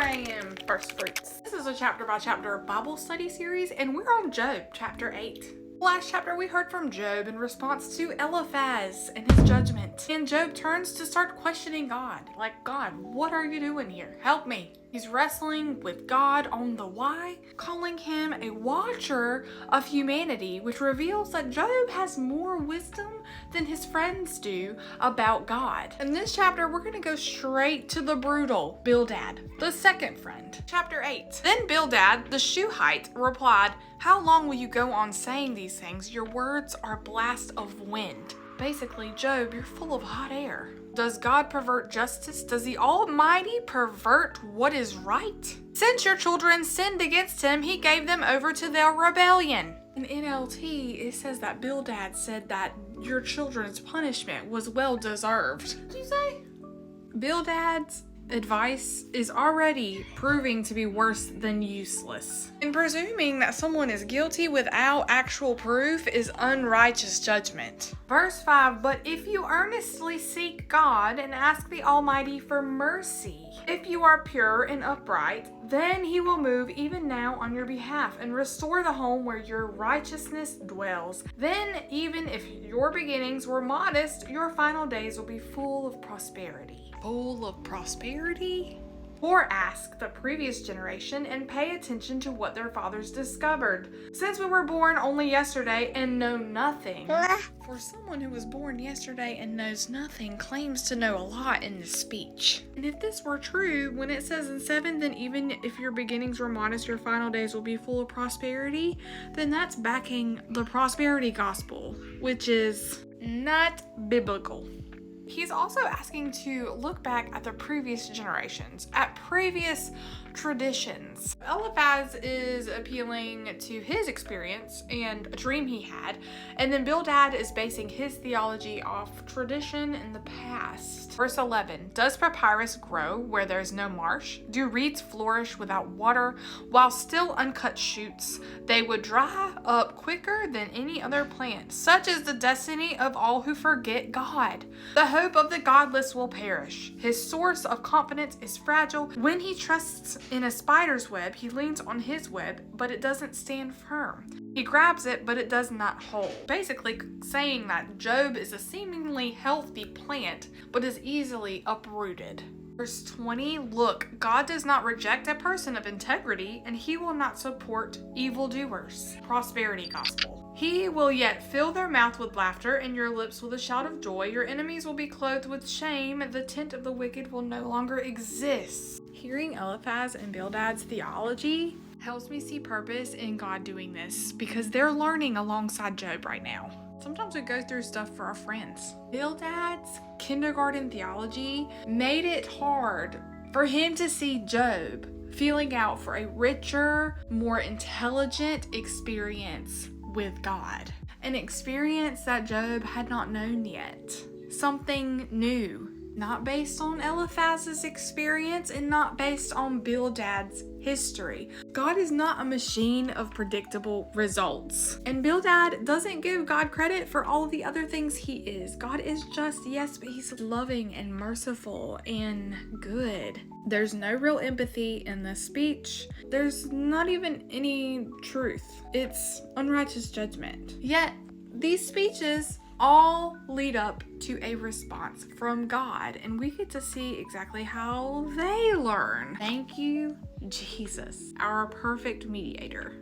a.m. first fruits. This is a chapter by chapter Bible study series, and we're on Job chapter 8. Last chapter we heard from Job in response to Eliphaz and his judgment. And Job turns to start questioning God. Like, God, what are you doing here? Help me. He's wrestling with God on the why, calling him a watcher of humanity, which reveals that Job has more wisdom than his friends do about God. In this chapter, we're going to go straight to the brutal Bildad, the second friend. Chapter 8. Then Bildad, the Shuhite, replied, "How long will you go on saying these things? Your words are a blast of wind." Basically, Job, you're full of hot air. Does God pervert justice? Does the Almighty pervert what is right? Since your children sinned against him, he gave them over to their rebellion. In NLT, it says that Bildad said that your children's punishment was well deserved. What did you say? Bildad's advice is already proving to be worse than useless. And presuming that someone is guilty without actual proof is unrighteous judgment. Verse 5, but if you earnestly seek God and ask the Almighty for mercy, if you are pure and upright, then he will move even now on your behalf and restore the home where your righteousness dwells. Then, even if your beginnings were modest, your final days will be full of prosperity. Full of prosperity? Or ask the previous generation and pay attention to what their fathers discovered. Since we were born only yesterday and know nothing. For someone who was born yesterday and knows nothing claims to know a lot in this speech. And if this were true, when it says in 7, then even if your beginnings were modest, your final days will be full of prosperity, then that's backing the prosperity gospel, which is not biblical. He's also asking to look back at the previous generations, at previous traditions. Eliphaz is appealing to his experience and a dream he had, and then Bildad is basing his theology off tradition in the past. Verse 11, does papyrus grow where there's no marsh? Do reeds flourish without water? While still uncut shoots, they would dry up quicker than any other plant. Such is the destiny of all who forget God. The hope of the godless will perish. His source of confidence is fragile. When he trusts in a spider's web, he leans on his web, but it doesn't stand firm. He grabs it, but it does not hold. Basically saying that Job is a seemingly healthy plant, but is easily uprooted. Verse 20, look, God does not reject a person of integrity, and he will not support evildoers. Prosperity gospel. He will yet fill their mouth with laughter and your lips with a shout of joy. Your enemies will be clothed with shame. The tent of the wicked will no longer exist. Hearing Eliphaz and Bildad's theology helps me see purpose in God doing this because they're learning alongside Job right now. Sometimes we go through stuff for our friends. Bildad's kindergarten theology made it hard for him to see Job feeling out for a richer, more intelligent experience with God. An experience that Job had not known yet. Something new. Not based on Eliphaz's experience and not based on Bildad's history. God is not a machine of predictable results. And Bildad doesn't give God credit for all of the other things he is. God is just, yes, but he's loving and merciful and good. There's no real empathy in this speech. There's not even any truth. It's unrighteous judgment. Yet, these speeches all lead up to a response from God, and we get to see exactly how they learn. Thank you, Jesus, our perfect mediator.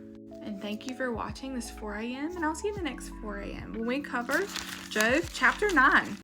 And thank you for watching this 4 a.m. and I'll see you in the next 4 a.m. when we cover Job chapter 9.